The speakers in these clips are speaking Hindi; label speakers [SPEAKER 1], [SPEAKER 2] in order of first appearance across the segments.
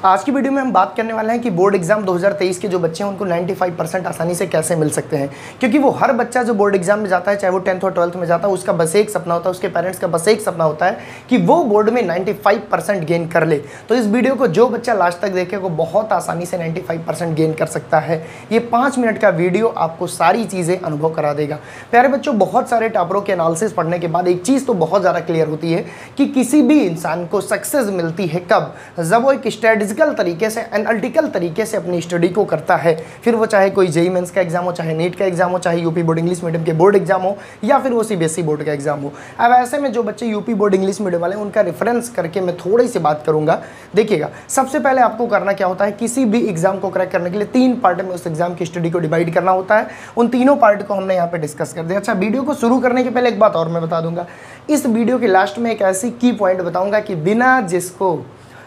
[SPEAKER 1] आज की वीडियो में हम बात करने वाले हैं कि बोर्ड एग्जाम 2023 के जो बच्चे हैं उनको 95% आसानी से कैसे मिल सकते हैं, क्योंकि वो हर बच्चा जो बोर्ड एग्जाम में जाता है, चाहे वो 10th और 12th में जाता है, उसका बस एक सपना होता है, उसके पेरेंट्स का बस एक सपना होता है कि वो बोर्ड में 95% गेन कर ले। तो इस वीडियो को जो बच्चा लास्ट तक देखे वो बहुत आसानी से 95% गेन कर सकता है। ये 5 मिनट का वीडियो आपको सारी चीज़ें अनुभव करा देगा। प्यारे बच्चों, बहुत सारे टॉपरों के एनालिसिस पढ़ने के बाद एक चीज़ तो बहुत ज़्यादा क्लियर होती है कि किसी भी इंसान को सक्सेस मिलती है कब, जब वो एक स्ट्रेटेजिकल तरीके से, एनालिटिकल तरीके से अपनी स्टडी को करता है। फिर वो चाहे कोई जेईई मेंस का एग्जाम हो, चाहे नीट का एग्जाम हो, चाहे यूपी बोर्ड इंग्लिश मीडियम के बोर्ड एग्जाम हो, या फिर वो सीबीएसई बोर्ड का एग्जाम हो। अब ऐसे में जो बच्चे यूपी बोर्ड इंग्लिश मीडियम वाले, उनका रेफरेंस करके मैं थोड़ी सी बात करूंगा। देखिएगा, सबसे पहले आपको करना क्या होता है, किसी भी एग्जाम को क्रैक करने के लिए 3 पार्ट में उस एग्जाम की स्टडी को डिवाइड करना होता है। उन तीनों पार्ट को हमने यहाँ पे डिस्कस कर दिया। अच्छा, वीडियो को शुरू करने के पहले एक बात और मैं बता दूंगा, इस वीडियो के लास्ट में एक ऐसी की पॉइंट बताऊंगा कि बिना जिसको,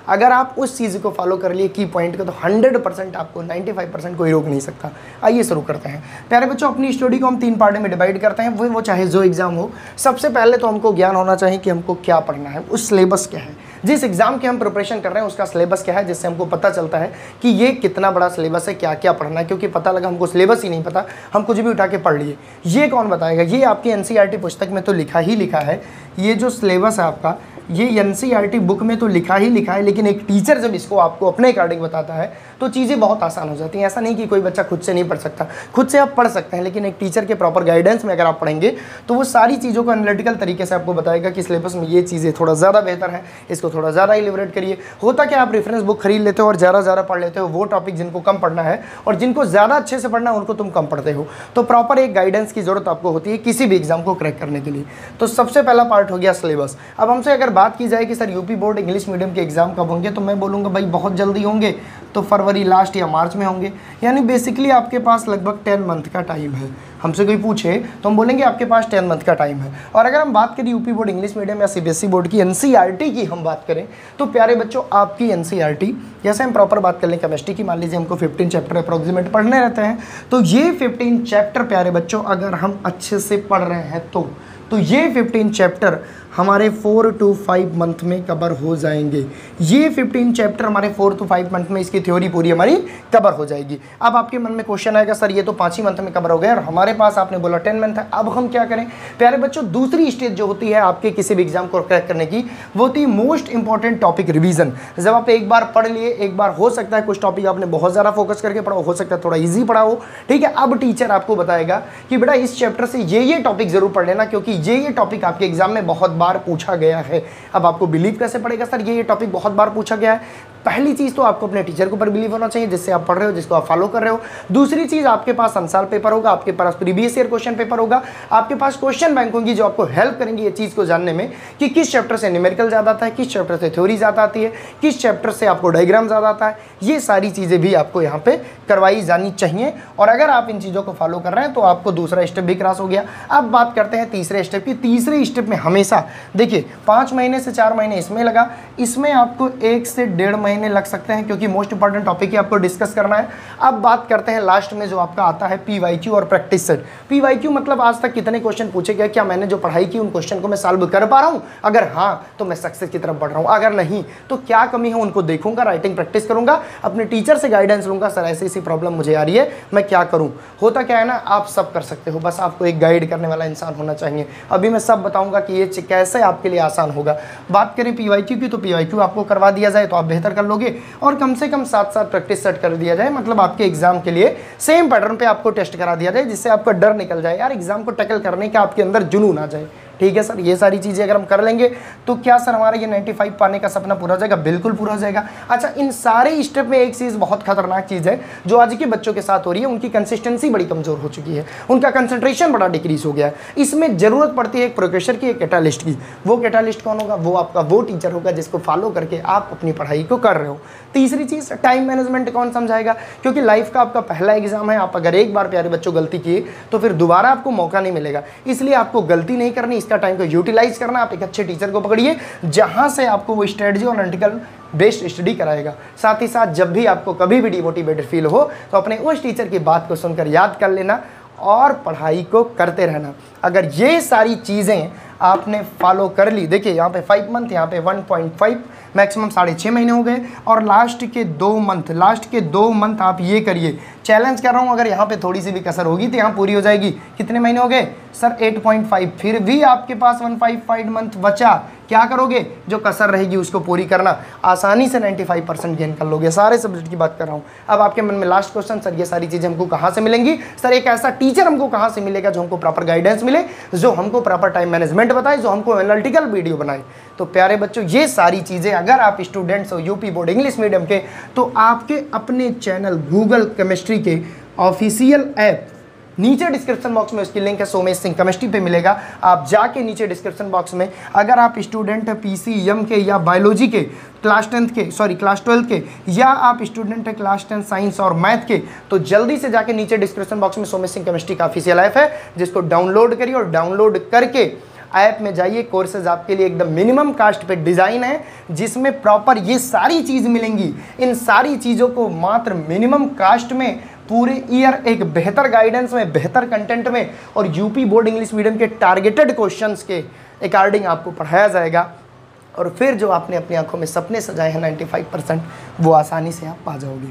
[SPEAKER 1] अगर आप उस चीज़ को फॉलो कर लिए की पॉइंट को, तो 100% आपको 95% कोई रोक नहीं सकता। आइए शुरू करते हैं। प्यारे बच्चों, अपनी स्टडी को हम 3 पार्ट में डिवाइड करते हैं, वो चाहे जो एग्जाम हो। सबसे पहले तो हमको ज्ञान होना चाहिए कि हमको क्या पढ़ना है, उस सिलेबस क्या है, जिस एग्जाम के हम प्रिपरेशन कर रहे हैं उसका सिलेबस क्या है, जिससे हमको पता चलता है कि ये कितना बड़ा सिलेबस है, क्या क्या पढ़ना है। क्योंकि पता लगा हमको सिलेबस ही नहीं पता, हम कुछ भी उठा के पढ़ लिए, ये कौन बताएगा। ये आपकी एनसीईआरटी पुस्तक में तो लिखा ही लिखा है, ये जो सिलेबस है आपका, ये एनसीईआरटी बुक में तो लिखा ही लिखा है, लेकिन एक टीचर जब इसको आपको अपने अकॉर्डिंग बताता है तो चीज़ें बहुत आसान हो जाती हैं। ऐसा नहीं कि कोई बच्चा खुद से नहीं पढ़ सकता, खुद से आप पढ़ सकते हैं, लेकिन एक टीचर के प्रॉपर गाइडेंस में अगर आप पढ़ेंगे तो वो सारी चीज़ों को एनालिटिकल तरीके से आपको बताएगा कि सिलेबस में ये चीज़ें थोड़ा ज़्यादा बेहतर है, इसको थोड़ा ज़्यादा इलिबरेट करिए। होता क्या, आप रेफरेंस बुक खरीद लेते हो और ज़्यादा पढ़ लेते हो वो टॉपिक जिनको कम पढ़ना है, और जिनको ज़्यादा अच्छे से पढ़ना है उनको तुम कम पढ़ते हो। तो प्रॉपर एक गाइडेंस की ज़रूरत आपको होती है किसी भी एग्जाम को क्रैक करने के लिए। तो सबसे पहला पार्ट हो गया सिलेबस। अब हमसे अगर बात की जाए कि sir UP board English medium के एग्जाम कब होंगे, तो मैं बोलूँगा भाई बहुत जल्दी होंगे, तो फरवरी लास्ट या मार्च में होंगे। यानी बेसिकली आपके पास लगभग 10 मंथ का टाइम है। हमसे कोई पूछे तो हम बोलेंगे आपके पास 10 मंथ का टाइम है। और अगर हम बात करें यूपी बोर्ड इंग्लिश मीडियम या सीबीएसई बोर्ड की एनसीईआरटी की हम बात करें, तो प्यारे बच्चों आपकी एनसीईआरटी, जैसे हम प्रॉपर बात कर लें केमिस्ट्री की, मान लीजिए हमको 15 चैप्टर अप्रोक्सीमेट पढ़ने रहते हैं, तो ये 15 चैप्टर प्यारे बच्चों अगर हम अच्छे से पढ़ रहे हैं तो ये 15 चैप्टर हमारे 4 to 5 मंथ में कवर हो जाएंगे। ये 15 चैप्टर हमारे 4 to 5 मंथ में इसकी थ्योरी पूरी हमारी कवर हो जाएगी। अब आपके मन में क्वेश्चन आएगा, सर ये तो 5 ही मंथ में कवर हो गया और हमारे पास आपने बोला 10 मंथ है, अब हम क्या करें। प्यारे बच्चों, दूसरी स्टेज जो होती है आपके किसी भी एग्जाम को क्रैक करने की, वो होती है मोस्ट इंपॉर्टेंट टॉपिक रिवीजन। जब आप एक बार पढ़ लिए, एक बार हो सकता है कुछ टॉपिक आपने बहुत ज़्यादा फोकस करके पढ़ा हो सकता है थोड़ा ईजी पढ़ा हो, ठीक है। अब टीचर आपको बताएगा कि बेटा इस चैप्टर से ये टॉपिक जरूर पढ़ लेना, क्योंकि ये टॉपिक आपके एग्जाम में बहुत बार पूछा गया है। अब आपको बिलीव कैसे पड़ेगा, सर ये टॉपिक बहुत बार पूछा गया है। पहली चीज़ तो आपको अपने टीचर के ऊपर बिलीव होना चाहिए जिससे आप पढ़ रहे हो, जिसको आप फॉलो कर रहे हो। दूसरी चीज़, आपके पास आंसर पेपर होगा, आपके पास प्रीवियस ईयर क्वेश्चन पेपर होगा, आपके पास क्वेश्चन बैंक होंगी जो आपको हेल्प करेंगी ये चीज़ को जानने में कि किस चैप्टर से न्यूमेरिकल ज़्यादा आता है, किस चैप्टर से थ्योरी ज़्यादा आती है, किस चैप्टर से आपको डायग्राम ज़्यादा आता है। ये सारी चीज़ें भी आपको यहाँ पे करवाई जानी चाहिए, और अगर आप इन चीज़ों को फॉलो कर रहे हैं तो आपको दूसरा स्टेप भी क्रॉस हो गया। अब बात करते हैं तीसरे स्टेप की। तीसरे स्टेप में हमेशा देखिए 5 महीने से 4 महीने इसमें लगा, इसमें आपको 1 से 1.5 महीने लग सकते हैं, क्योंकि मोस्ट इंपॉर्टेंट टॉपिक ही आपको डिस्कस करना है। अब बात करते हैं लास्ट में जो आपका आता है पीवाईक्यू और प्रैक्टिस सेट। पीवाईक्यू मतलब आज तक कितने क्वेश्चन पूछे गए, क्या मैंने जो पढ़ाई की उन क्वेश्चन को मैं सॉल्व कर पा रहा हूं, अगर हाँ तो मैं सक्सेस की तरफ बढ़ रहा हूं, अगर नहीं तो क्या कमी है उनको देखूंगा, राइटिंग प्रैक्टिस करूंगा, अपने टीचर से गाइडेंस लूंगा, सर ऐसी ऐसी प्रॉब्लम मुझे आ रही है, मैं क्या करूं। होता क्या है ना, आप सब कर सकते हो, बस आपको एक गाइड करने वाला इंसान होना चाहिए। अभी मैं सब बताऊंगा कि ये कैसे आपके लिए आसान होगा। बात करें पीवाईक्यू की, तो पीवाईक्यू आपको करवा दिया जाए तो आप बेहतर कर लोगे, और कम से कम साथ प्रैक्टिस सेट कर दिया जाए, मतलब आपके एग्जाम के लिए सेम पैटर्न पे आपको टेस्ट करा दिया जाए, जिससे आपका डर निकल जाए, यार एग्जाम को टैकल करने का आपके अंदर जुनून आ जाए। ठीक है सर, ये सारी चीज़ें अगर हम कर लेंगे तो क्या सर हमारा ये 95 पाने का सपना पूरा हो जाएगा? बिल्कुल पूरा हो जाएगा। अच्छा, इन सारे स्टेप में एक चीज़ बहुत खतरनाक चीज़ है जो आज के बच्चों के साथ हो रही है, उनकी कंसिस्टेंसी बड़ी कमज़ोर हो चुकी है, उनका कंसंट्रेशन बड़ा डिक्रीज हो गया है। इसमें ज़रूरत पड़ती है एक प्रोग्रेसर की, एक कैटालिस्ट की। वो कैटालिस्ट कौन होगा? वो आपका वो टीचर होगा जिसको फॉलो करके आप अपनी पढ़ाई को कर रहे हो। तीसरी चीज़, टाइम मैनेजमेंट कौन समझाएगा? क्योंकि लाइफ का आपका पहला एग्जाम है, आप अगर एक बार प्यारे बच्चों गलती किए तो फिर दोबारा आपको मौका नहीं मिलेगा, इसलिए आपको गलती नहीं करनी, इसका टाइम को यूटिलाइज करना। आप एक अच्छे टीचर को पकड़िए जहां से आपको वो स्ट्रेटजी और एनालिटिकल बेस्ड स्टडी कराएगा। साथ ही साथ जब भी आपको कभी भी डिमोटिवेटेड फील हो तो अपने उस टीचर की बात को सुनकर याद कर लेना और पढ़ाई को करते रहना। अगर ये सारी चीज़ें आपने फॉलो कर ली। देखिए यहाँ पे 5 मंथ, यहाँ पे 1.5, मैक्सिमम 6.5 महीने हो गए, और लास्ट के 2 मंथ आप ये करिए। चैलेंज कर रहा हूँ, अगर यहाँ पे थोड़ी सी भी कसर होगी तो यहाँ पूरी हो जाएगी। कितने महीने हो गए सर? 8.5, फिर भी आपके पास 1.5 मंथ बचा। क्या करोगे? जो कसर रहेगी उसको पूरी करना, आसानी से 95% गेन कर लोगे। सारे सब्जेक्ट की बात कर रहा हूँ। अब आपके मन में लास्ट क्वेश्चन, सर ये सारी चीज़ें हमको कहाँ से मिलेंगी? सर एक ऐसा टीचर हमको कहाँ से मिलेगा जो हमको प्रॉपर गाइडेंस मिले, जो हमको प्रॉपर टाइम मैनेजमेंट बताए, जो हमको एनालिटिकल वीडियो बनाए। तो प्यारे बच्चों, ये सारी चीज़ें अगर आप स्टूडेंट्स हो यूपी बोर्ड इंग्लिश मीडियम के, तो आपके अपने चैनल गूगल केमिस्ट्री के ऑफिशियल ऐप, नीचे डिस्क्रिप्शन बॉक्स में उसकी लिंक है, सोमेश सिंह केमिस्ट्री पे मिलेगा। आप जाके नीचे डिस्क्रिप्शन बॉक्स में, अगर आप स्टूडेंट है PCM के या बायोलॉजी के क्लास 12 के, या आप स्टूडेंट है क्लास 10 साइंस और मैथ के, तो जल्दी से जाके नीचे डिस्क्रिप्शन बॉक्स में सोमेश सिंह केमिस्ट्री का ऑफिशियल ऐप है, जिसको डाउनलोड करिए, और डाउनलोड करके ऐप में जाइए। कोर्सेज आपके लिए एकदम मिनिमम कास्ट पे डिज़ाइन है, जिसमें प्रॉपर ये सारी चीज़ मिलेंगी। इन सारी चीज़ों को मात्र मिनिमम कास्ट में पूरे ईयर एक बेहतर गाइडेंस में, बेहतर कंटेंट में, और यूपी बोर्ड इंग्लिश मीडियम के टारगेटेड क्वेश्चंस के अकॉर्डिंग आपको पढ़ाया जाएगा। और फिर जो आपने अपनी आंखों में सपने सजाए हैं 95%, वो आसानी से आप पा जाओगे।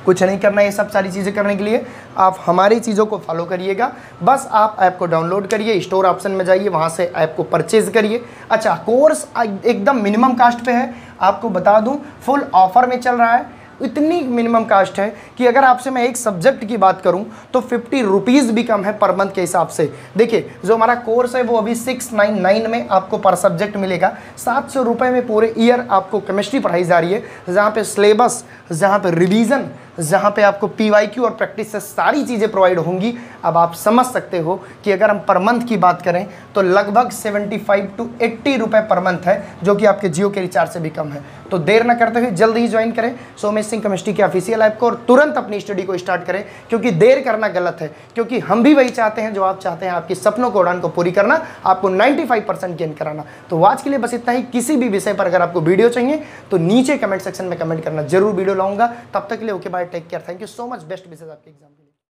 [SPEAKER 1] कुछ नहीं करना, ये सब सारी चीज़ें करने के लिए आप हमारी चीज़ों को फॉलो करिएगा। बस आप ऐप को डाउनलोड करिए, स्टोर ऑप्शन में जाइए, वहाँ से ऐप को परचेज करिए। अच्छा, कोर्स एकदम मिनिमम कास्ट पे है, आपको बता दूँ फुल ऑफर में चल रहा है। इतनी मिनिमम कास्ट है कि अगर आपसे मैं एक सब्जेक्ट की बात करूं तो 50 रुपीज़ भी कम है पर मंथ के हिसाब से। देखिए जो हमारा कोर्स है वो अभी 699 में आपको पर सब्जेक्ट मिलेगा। 700 रुपये में पूरे ईयर आपको केमिस्ट्री पढ़ाई जा रही है, जहाँ पे सिलेबस, जहाँ पे रिवीजन, जहाँ पे आपको PYQ और प्रैक्टिस से सारी चीज़ें प्रोवाइड होंगी। अब आप समझ सकते हो कि अगर हम पर मंथ की बात करें तो लगभग 75 to 80 रुपये पर मंथ है, जो कि आपके जियो के रिचार्ज से भी कम है। तो देर न करते हुए जल्द ही ज्वाइन करें सोमेश सिंह केमिस्ट्री के ऑफिशियल ऐप को, और तुरंत अपनी स्टडी को स्टार्ट करें, क्योंकि देर करना गलत है। क्योंकि हम भी वही चाहते हैं जो आप चाहते हैं, आपकी सपनों को, उड़ान को पूरी करना, आपको 95% गेन कराना। तो आज के लिए बस इतना ही। किसी भी विषय पर अगर आपको वीडियो चाहिए तो नीचे कमेंट सेक्शन में कमेंट करना, जरूर वीडियो लाऊंगा। तब तक के लिए okay bye, take care, thank you so much, best wishes आपके एग्जाम के लिए।